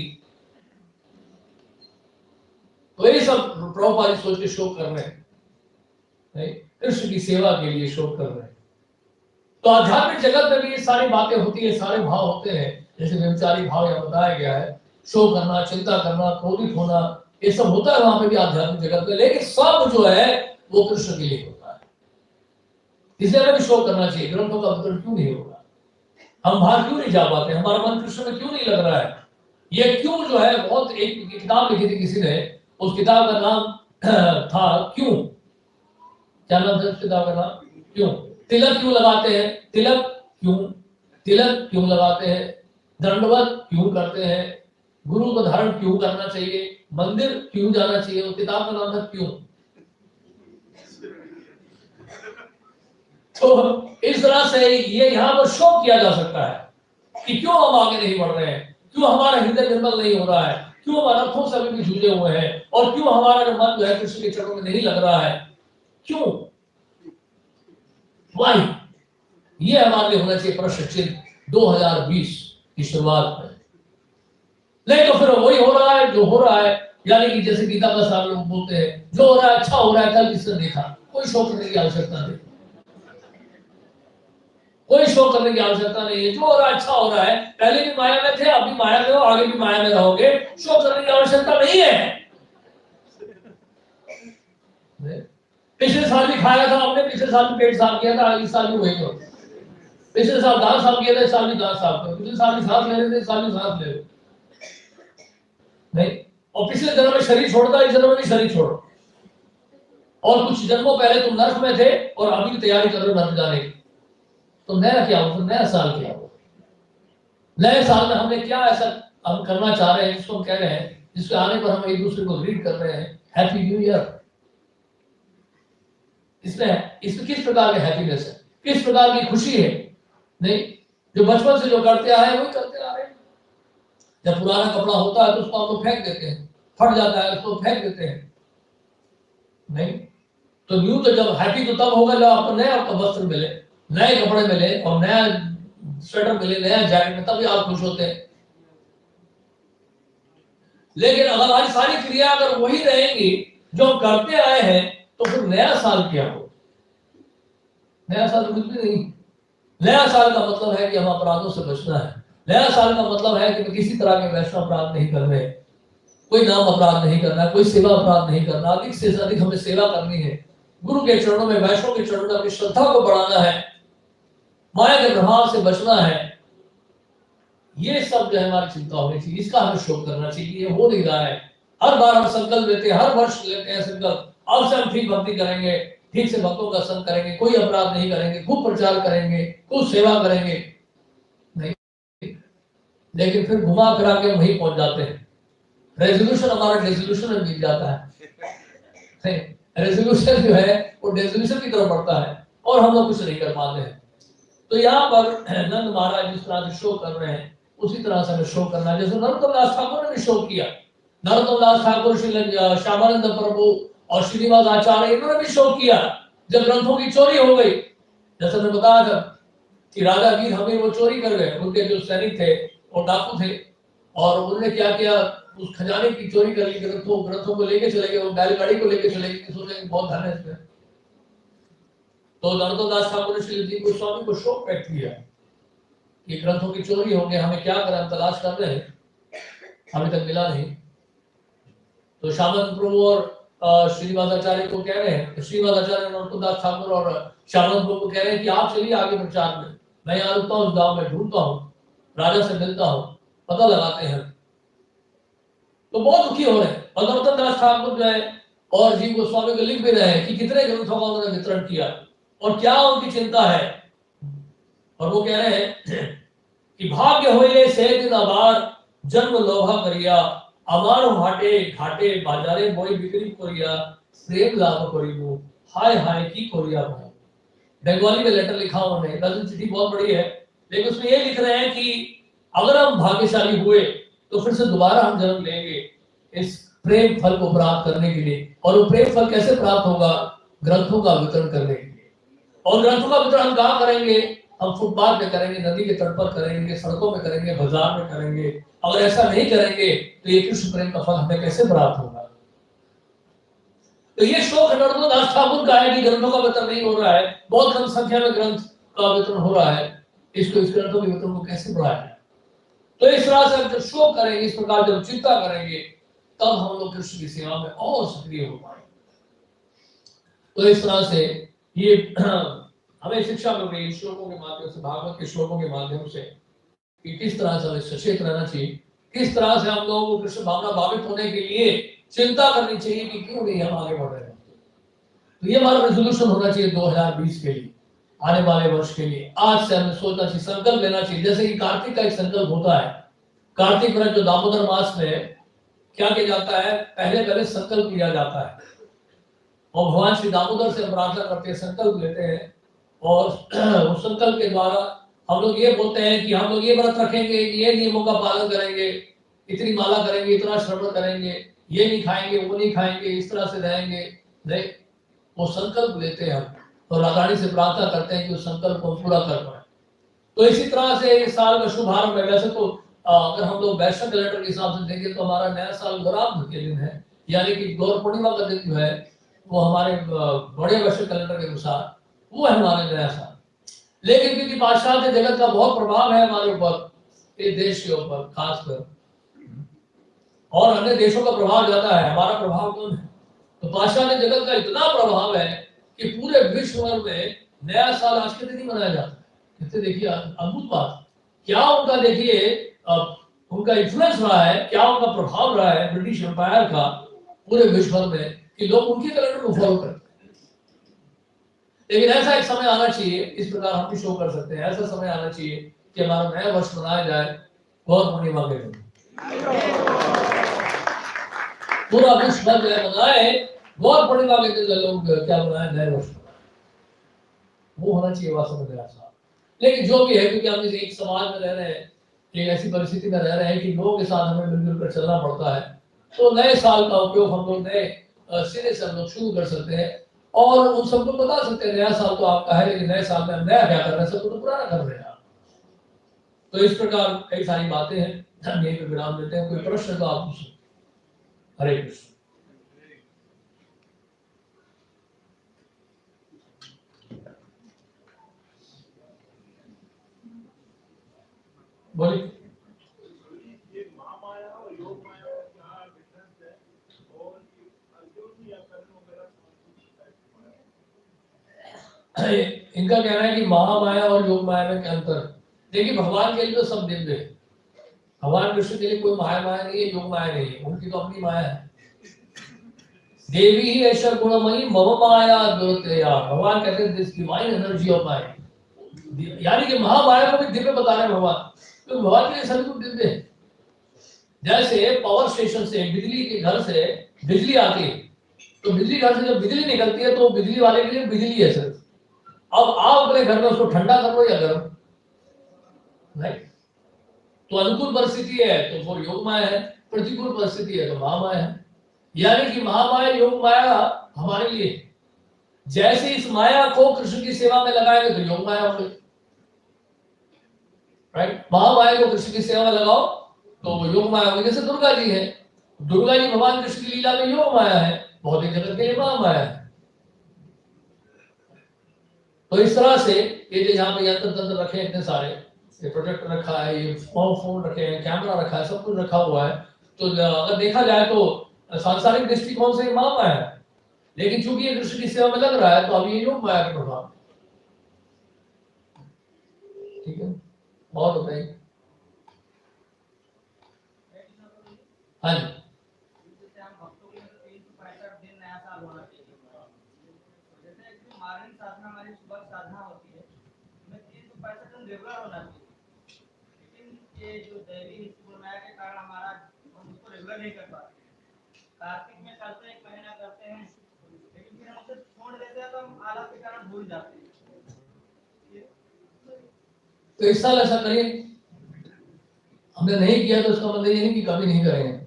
तो ये सब प्रभुपाद जी सोच के शोक कर रहे हैं, कृष्ण की सेवा के लिए शोक कर रहे हैं। तो आध्यात्मिक जगत में भी ये सारी बातें होती है, सारे भाव होते हैं, जैसे व्यभिचारी भाव यहाँ बताया गया है, शोक करना, चिंता करना, क्रोधित होना, ये सब होता है वहां पे भी आध्यात्मिक जगत में, लेकिन सब जो है वो कृष्ण के लिए होता है। इसलिए हमें भी शोक करना चाहिए। ग्रंथों का वितरण क्यों नहीं होगा, हम बाहर क्यों नहीं जा पाते, हमारा मन कृष्ण में क्यों नहीं लग रहा है, ये क्यों जो है। बहुत एक किताब लिखी थी किसी ने, उस किताब का नाम था क्यों, क्या नाम था उस किताब का नाम, क्यों। तिलक क्यों लगाते हैं, तिलक क्यों लगाते हैं, दंडवत क्यों करते हैं, गुरु को धारण क्यों करना चाहिए, मंदिर क्यों जाना चाहिए, उस किताब का नाम था क्यों। तो इस तरह से ये यहाँ पर शोक किया जा सकता है कि क्यों हम आगे नहीं बढ़ रहे हैं, क्यों हमारा हृदय निर्मल नहीं हो रहा है, क्यों हम अनर्थों से अभी भी जूझे हुए हैं, और क्यों हमारा मन जो है कृष्ण के चरणों में नहीं लग रहा है, क्यों, वाई। ये हमारे लिए होना चाहिए प्रश्न चिन्ह 2020 की शुरुआत में। नहीं तो फिर वही हो रहा है जो हो रहा है, यानी कि जैसे गीता का सारे लोग बोलते हैं, जो हो रहा है अच्छा हो रहा है, कल किसने देखा, कोई शोक करने की आवश्यकता नहीं, कोई शोक करने की आवश्यकता नहीं है। जो हो रहा है अच्छा हो रहा है, पहले भी माया में थे, अभी माया में हो, आगे भी माया में रहोगे, शोक करने की आवश्यकता नहीं है। पिछले साल भी खाया था आपने, पिछले साल भी पेट साफ किया था, इस साल भी वही करो। पिछले साल दांत साफ किया था, इस साल भी दांत साफ करो। पिछले साल भी सांस ले रहे थे, इस साल भी सांस ले रहे नहीं। और पिछले जन्म में शरीर छोड़ता, इस जन्म में भी शरीर छोड़ो। और कुछ जन्मों पहले तुम नर्क में थे और अभी की तैयारी कर रहे हो नर्क जाने की। तो नया क्या हो, नया साल क्या हो, नए साल में हमने क्या ऐसा हम करना चाह रहे हैं जिसको हम कह रहे हैं, जिसके आने पर हम एक दूसरे को ग्रीट कर रहे हैं हैप्पी न्यू ईयर। इसमें किस प्रकार की हैप्पीनेस है, किस प्रकार की खुशी है। नहीं, जो बचपन से जो करते आए हैं वही करते आ रहे हैं। जब पुराना कपड़ा होता है तो उसको हम लोग फेंक देते हैं, फट जाता है उसको फेंक देते हैं। नहीं तो न्यू तो जब हैप्पी तो तब होगा जब आपको नया वस्त्र मिले, नए कपड़े मिले और नया स्वेटर मिले, नया जैकेट में, तभी आप खुश होते हैं। लेकिन अगर आज सारी क्रिया अगर वही रहेंगी जो हम करते आए हैं, तो फिर नया साल क्या हो, नया साल कुछ भी नहीं। नया साल का मतलब है कि हम अपराधों से बचना है। नया साल का मतलब है कि किसी तरह के वैश्व अपराध नहीं कर रहे, कोई नाम अपराध नहीं करना, कोई सेवा अपराध नहीं करना, अधिक से अधिक हमें सेवा करनी है, गुरु के चरणों में, वैष्णव के चरणों में अपनी श्रद्धा को बढ़ाना है, माया के प्रभाव से बचना है। ये सब जो है हमारी चिंता होनी चाहिए, इसका हमें शोक करना चाहिए। ये हो नहीं रहा है। हर बार हम संकल्प लेते हैं, हर वर्ष लेते हैं संकल्प, अब से हम ठीक भक्ति करेंगे, ठीक से भक्तों का संग करेंगे, कोई अपराध नहीं करेंगे, खूब प्रचार करेंगे, खूब सेवा करेंगे, नहीं। लेकिन फिर घुमा फिरा के वहीं पहुंच जाते हैं। रेजोल्यूशन हमारा डेजोल्यूशन में बीत जाता है। रेजोल्यूशन जो है वो डेजोल्यूशन की तरफ बढ़ता है और हम लोग कुछ नहीं कर पाते हैं। तो यहाँ पर नंद महाराज जिस तरह से शो कर रहे हैं, उसी तरह से हमें शो करना है। जैसे नरोत्तम दास ठाकुर ने भी शो किया। नरोत्तम दास ठाकुर, श्री श्यामानंद प्रभु और श्रीनिवास आचार्य, इन्होंने भी शो किया जब ग्रंथों की चोरी हो गई। जैसे मैं बताया था कि राजा वीर हमीर वो चोरी कर गए, उनके जो सैनिक थे वो डाकू थे, और उन्होंने क्या किया, उस खजाने की चोरी कर ली, ग्रंथों को लेके चले गए, वो बैलगाड़ी को लेके चले गए, सोचे बहुत धन है इसमें। तो नरोत्तम दास ठाकुर ने श्री जी गोस्वामी को शोक व्यक्त किया कि ग्रंथों की चोरी हो गई, हमें क्या करें, हम तलाश कर रहे हैं, अभी तक मिला नहीं। तो श्यामानंद प्रभु और श्रीनिवास आचार्य को कह रहे हैं, तो श्रीनिवास आचार्य नरोत्तम दास ठाकुर और श्यामानंद प्रभु को कह रहे हैं कि आप चलिए आगे प्रचार में, मैं यहाँ रुकता हूँ, गाँव में ढूंढता हूँ, राजा से मिलता हूँ, पता लगाते हैं। तो बहुत दुखी हो रहे हैं। और नरोत्तम दास ठाकुर जो है और जी गोस्वामी को लिख भी रहे हैं कि कितने ग्रंथों का उन्होंने वितरण किया और क्या उनकी चिंता है। और वो कह रहे हैं कि भाग्य होइले से दिन अबार जन्म लोभा करिया, अमार घाटे घाटे बाजारे बोई बिक्री कोरिया, प्रेम लाभ करिबो, हाय हाय की कोरिया भाई। बंगाली में लेटर लिखा उन्होंने, चिट्ठी बहुत बड़ी है, लेकिन उसमें ये लिख रहे हैं कि अगर हम भाग्यशाली हुए तो फिर से दोबारा हम जन्म लेंगे इस प्रेम फल को प्राप्त करने के लिए। और वो प्रेम फल कैसे प्राप्त होगा? ग्रंथों का वितरण करने के लिए। और ग्रंथों का वितरण हम कहाँ करेंगे? हम फुटपाथ में करेंगे, नदी के तट पर करेंगे, सड़कों में करेंगे, बाजार में करेंगे। अगर ऐसा नहीं करेंगे तो ये कृष्ण प्रेम का फल हमें कैसे प्राप्त होगा? तो ये शोक नर्मदास ठाकुर का है कि ग्रंथों का वितरण नहीं हो रहा है, बहुत कम संख्या में ग्रंथ का वितरण हो रहा है, इसको इस ग्रंथों के वितरण को कैसे बढ़ाया जाए? तो इस तरह से जब शोक करेंगे, इस प्रकार जब चिंता करेंगे, तब हम लोग कृष्ण की सेवा में और सक्रिय हो पाएंगे। तो इस तरह से ये हमें शिक्षा मिल रही है श्लोकों के माध्यम से, भागवत के श्लोकों के माध्यम से, कि किस तरह से हमें सचेत रहना चाहिए, किस तरह से हम लोगों को कृष्ण भावना भावित होने के लिए चिंता करनी चाहिए कि क्यों नहीं हम आगे बढ़ रहे हैं। तो ये हमारा रेजोल्यूशन होना चाहिए 2020 के लिए, आने वाले वर्ष के लिए। आज से हमें सोचना चाहिए, संकल्प लेना चाहिए। जैसे कि कार्तिक का एक संकल्प होता है, कार्तिक व्रत जो दामोदर मास में क्या किया जाता है, पहले संकल्प लिया जाता है और भगवान श्री दामोदर से प्रार्थना करते हैं, संकल्प लेते हैं और उस संकल्प के द्वारा हम लोग ये बोलते हैं कि हम लोग ये व्रत रखेंगे, ये नियमों का पालन करेंगे, इतनी माला करेंगे, इतना श्रवण करेंगे, ये नहीं खाएंगे, वो नहीं खाएंगे, इस तरह से रहेंगे। नहीं, वो संकल्प लेते हैं हम और राधारानी से प्रार्थना करते हैं कि उस संकल्प को पूरा कर पाए। तो इसी तरह से इस साल का शुभारंभ है। वैसे तो अगर हम लोग वैश्विक कैलेंडर के हिसाब से देखें तो हमारा नया साल गौराब्ध के दिन है, यानी कि गौर पूर्णिमा का दिन जो है वो हमारे बड़े वैश्विक कैलेंडर के अनुसार वो है हमारे नया साल। लेकिन क्योंकि पाश्चात्य जगत का बहुत प्रभाव है हमारे ऊपर, इस देश के ऊपर खासकर, और अन्य देशों का प्रभाव ज्यादा है, हमारा प्रभाव कम है। तो पाश्चात्य जगत का इतना प्रभाव है कि पूरे विश्व भर में नया साल आज के दिन ही मनाया जाता है। इससे देखिए अद्भुत बात, क्या उनका देखिए उनका इन्फ्लुएंस रहा है, क्या उनका प्रभाव रहा है ब्रिटिश एम्पायर का पूरे विश्व भर में, कि लोग उनके कैलेंडर को फॉलो करते हैं। लेकिन ऐसा एक समय आना चाहिए, इस प्रकार हम भी शो कर सकते हैं, ऐसा समय आना चाहिए कि हमारा नया वर्ष मनाया जाए गौर पूर्णिमा के दिन। पूरा विश्व भर में मनाए गौर पूर्णिमा के दिन, लोग क्या मनाए नए वर्ष, वो होना चाहिए वास्तव में नया साल। लेकिन जो भी है, क्योंकि हम एक समाज में रह रहे हैं, एक ऐसी परिस्थिति में रह रहे हैं कि लोगों के साथ हमें मिलजुल कर चलना पड़ता है, तो नए साल का उपयोग हम लोग नए सिरे से हम लोग शुरू कर सकते हैं और उन सबको बता सकते हैं नया साल तो आपका है, लेकिन नए साल में हम नया क्या कर रहे हैं, सबको तो पुराना कर रहे हैं। तो इस प्रकार कई सारी बातें हैं, हम यहीं पे विराम देते हैं। कोई प्रश्न तो आप पूछो। हरे कृष्ण। बोलिए। इनका कहना है कि महामाया और योग माया में क्या अंतर? देखिए, भगवान के लिए तो सब दिव्य है, भगवान कृष्ण के लिए कोई माया नहीं है, योग माया नहीं है, उनकी तो अपनी माया है। देवी ही ऐश्वर गुणमयी मम माया दुर्तया, भगवान कहते हैं दिस डिवाइन एनर्जी ऑफ माया, यानी कि महामाया को भी दिव्य बता रहे हैं भगवान, तो भगवान के लिए सभी कुछ दिव्य है। जैसे पावर स्टेशन से, बिजली के घर से बिजली आती है, तो बिजली घर से जब बिजली निकलती है तो बिजली वाले के लिए बिजली है सिर्फ। अब आप अपने घर में उसको ठंडा कर लो या गर्म, नहीं, तो अनुकूल परिस्थिति है तो वो योग माया है, प्रतिकूल परिस्थिति है तो महामाया है। यानी कि महामाया योग माया हमारे लिए, जैसे इस माया को कृष्ण की सेवा में लगाएंगे तो योग माया होगी, राइट। महामाया को कृष्ण की सेवा में लगाओ तो वो योग माया होगी। जैसे दुर्गा जी है, दुर्गा जी भगवान कृष्ण की लीला में योग माया है, भौतिक जगत के लिए महामाया है। तो इस तरह से ये जो यहाँ पे यंत्र तंत्र रखे इतने सारे, ये प्रोजेक्टर रखा है, ये फोन रखे हैं, कैमरा रखा है, सब कुछ रखा हुआ है, तो अगर देखा जाए तो सांसारिक दृष्टिकोण से महामाया है, लेकिन चूंकि ये कृष्ण की सेवा में लग रहा है तो अब ये योग माया का प्रभाव। ठीक है, और बताइए। हाँ जी, नहीं कर पाते। कार्तिक में करते हैं, एक महीना करते हैं, लेकिन फिर हम उसे छोड़ देते हैं तो हम आलस के कारण भूल जाते हैं। तो इस साल ऐसा करिए, हमने नहीं किया तो उसका मतलब ये नहीं कि कभी नहीं करेंगे,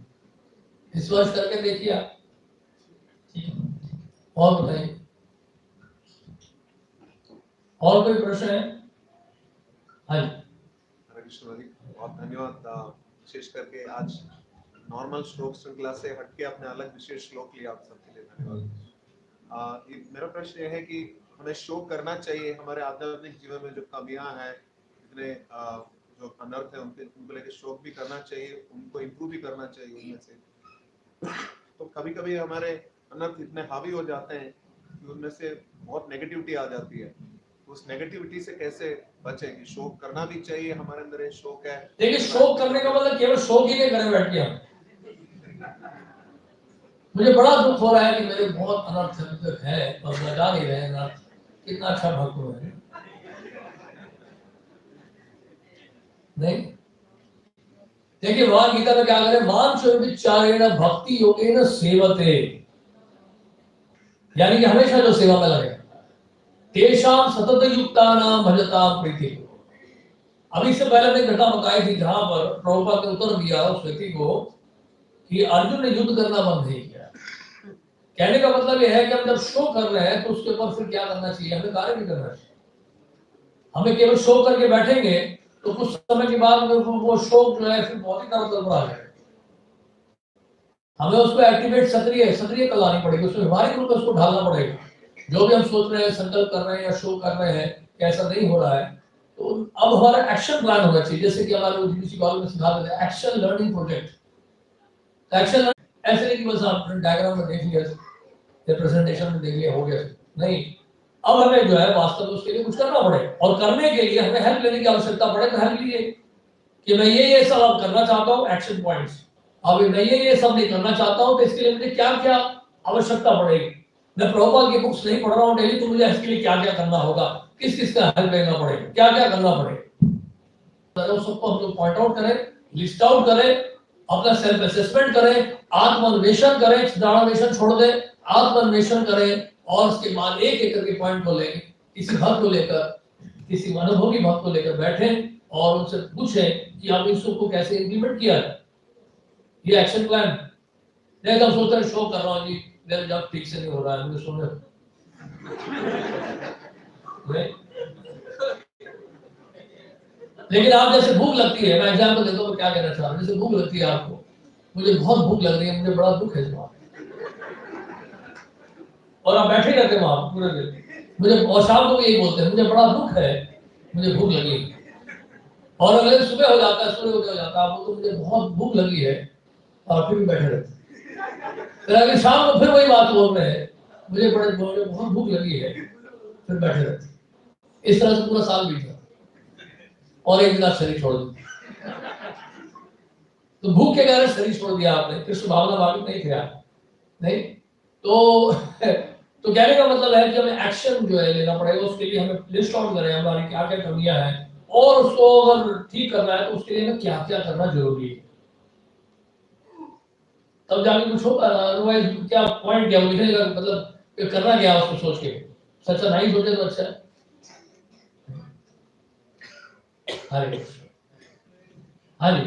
इस वर्ष करके देखिए आप। ठीक है, और बताइए, और कोई प्रश्न है? हाँ जी। हरे कृष्ण जी, बहुत धन्यवाद। विशेष करके आज नॉर्मल श्लोक श्रृंखला से हटके आपने अलग विशेष श्लोक लिया, आप सबके लिए धन्यवाद। मेरा प्रश्न यह है कि हमें शोक करना चाहिए हमारे आध्यात्मिक जीवन में जो कमियां हैं, इतने जो अनर्थ है उनको लेकर शोक भी करना चाहिए, उनको इम्प्रूव भी करना चाहिए उनमें से। तो कभी कभी हमारे अनर्थ इतने हावी हो जाते हैं कि उनमें से बहुत नेगेटिविटी आ जाती है, उस नेगेटिविटी से कैसे बचेंगे? शोक करना भी चाहिए, हमारे अंदर एक शोक है। देखिए, शोक करने का मतलब केवल शोक ही नहीं करे बैठ गया। मुझे बड़ा दुख हो रहा है कि मेरे बहुत अनर्थ है और बजा नहीं रहे अनर्थ। कितना अच्छा भक्त है नहीं? देखिए भगवान गीता में क्या करें, मांशोचारेण भक्ति योगेन सेवते, यानी कि हमेशा जो सेवा में लगे, तेषां सतत युक्तानां भजतां प्रीति। अभी से पहले मैं घटना बताई थी जहां पर प्रभुपाद ने उत्तर दिया उस व्यक्ति को कि अर्जुन ने युद्ध करना बंद नहीं किया। कहने का मतलब यह है कि हम जब शो कर रहे हैं तो उसके ऊपर फिर क्या करना चाहिए, हमें कार्य भी करना चाहिए। हमें केवल शो करके बैठेंगे तो कुछ समय के बाद वो शोक जो है फिर बहुत ही तरह पर आ जाएगा। हमें उसको एक्टिवेट सक्रिय लानी पड़ेगी, उसमें व्यवहारिक रूप में उसको ढालना पड़ेगा। जो भी हम सोच रहे हैं, संकल्प कर रहे हैं या शो कर रहे हैं कि ऐसा नहीं हो रहा है, तो अब हमारा एक्शन प्लान होना चाहिए। जैसे कि हमारे यूजीसी कॉलेज में सिखा देते हैं एक्शन लर्निंग प्रोजेक्ट। एक्शन ऐसे नहीं कि बस आप डायग्राम में देख लिया या प्रेजेंटेशन में देख लिया हो गया, नहीं। अब हमें जो है वास्तव में उसके लिए कुछ करना पड़ेगा, और करने के लिए हमें हेल्प लेने की आवश्यकता पड़े तो हेल्प लीजिए कि मैं ये सब अब करना चाहता हूँ, एक्शन पॉइंट्स। अब मैं ये सब नहीं करना चाहता हूँ तो इसके लिए मुझे क्या क्या आवश्यकता पड़ेगी। मैं प्रभुपाद की बुक्स नहीं पढ़ रहा हूँ डेली, तो मुझे इसके लिए क्या क्या करना होगा, किस किस का हेल्प लेना पड़ेगा, क्या क्या करना पड़ेगा, तो सबको हम लोग पॉइंट आउट करें, लिस्ट आउट करें, अपना सेल्फ असेसमेंट करें, आत्मान्वेषण करें, दानान्वेषण छोड़ दें, आत्मान्वेषण करें, और उसके बाद एक एक करके पॉइंट को लेकर किसी भक्त को लेकर, किसी अनुभवी भक्त को लेकर बैठे और उनसे पूछें कि आप इन सबको कैसे इंप्लीमेंट किया है, ये एक्शन प्लान। नहीं तो सोचते हैं शो कर रहा हूँ जी, मेरा जॉब ठीक से नहीं हो रहा है, मुझे सुने लेकिन आप जैसे भूख लगती है, मैं एग्जाम्पल देता हूँ क्या कहना चाह रहा हूँ। जैसे भूख लगती है आपको, मुझे बहुत भूख लग रही है, मुझे बड़ा दुख है इस बात, और आप बैठे रहते हैं वहां पूरे दिन, मुझे, और शाम को यही बोलते हैं मुझे बड़ा दुख है, मुझे भूख लगी, और अगले सुबह हो जाता है, सूर्य उदय हो जाता है, तो मुझे बहुत भूख लगी है, और फिर भी बैठे रहते हैं। फिर अगले शाम को फिर वही बात बोल रहे हैं, मुझे बहुत भूख लगी है, फिर बैठे रहते हैं। इस तरह से पूरा साल बीत जाता, और एक दिन आप शरीर छोड़ देते। तो भूख के कारण शरीर छोड़ दिया आपने, कृष्ण भावना वाकिफ नहीं थे आप, नहीं तो तो कहने का मतलब है कि हमें एक्शन जो है लेना पड़ेगा। उसके लिए हमें लिस्ट आउट करें हमारी क्या क्या कमियां हैं, और उसको अगर ठीक करना है तो उसके लिए हमें क्या क्या करना जरूरी है, तब जाके कुछ होगा। अदरवाइज क्या पॉइंट क्या लिखने का मतलब करना क्या उसको सोच के, सच्चा नहीं सोचे तो अच्छा है। हरे कृष्ण। हाँ जी,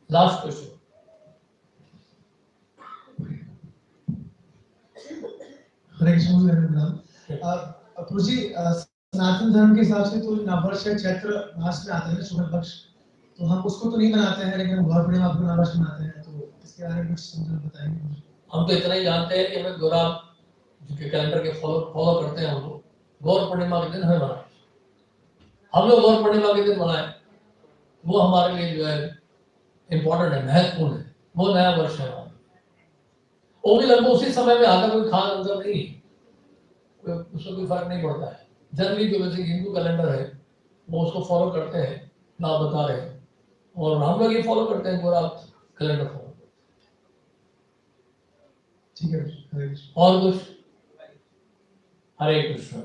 लास्ट क्वेश्चन। हरे कृष्ण। प्रभु जी, सनातन धर्म के हिसाब से तो नववर्ष चैत्र मास में आता है शुक्ल पक्ष, तो हम उसको तो नहीं मनाते हैं, लेकिन गौर पूर्णिमा को नववर्ष मनाते हैं, तो इसके बारे में कुछ समझ बताएंगे? हम तो इतना ही जानते हैं कि हमें गौरा जो कि कैलेंडर के फॉलो करते हैं, हम लोग गौर पूर्णिमा के दिन हमें मनाए, हम लोग गौर पूर्णिमा के दिन मनाए, वो हमारे लिए जो है इम्पोर्टेंट है, महत्वपूर्ण है, वो नया वर्ष है हमारा। वो भी लगभग उसी समय में आता, कोई खास अंतर नहीं, उसमें कोई फर्क नहीं पड़ता है। जनरली जो वैसे हिंदू कैलेंडर है वो उसको फॉलो करते हैं, ना बता रहे हैं, और हम लोग ये फॉलो करते हैं, पूरा कैलेंडर फॉलो। ठीक है, और कुछ? हरे कृष्ण।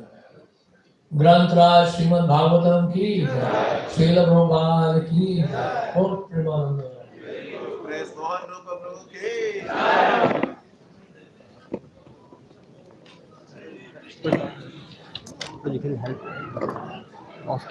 ग्रंथराज श्रीमद् भागवतम की, श्रील प्रभुपाद की, और प्रेमानंद प्रभु की। you can help off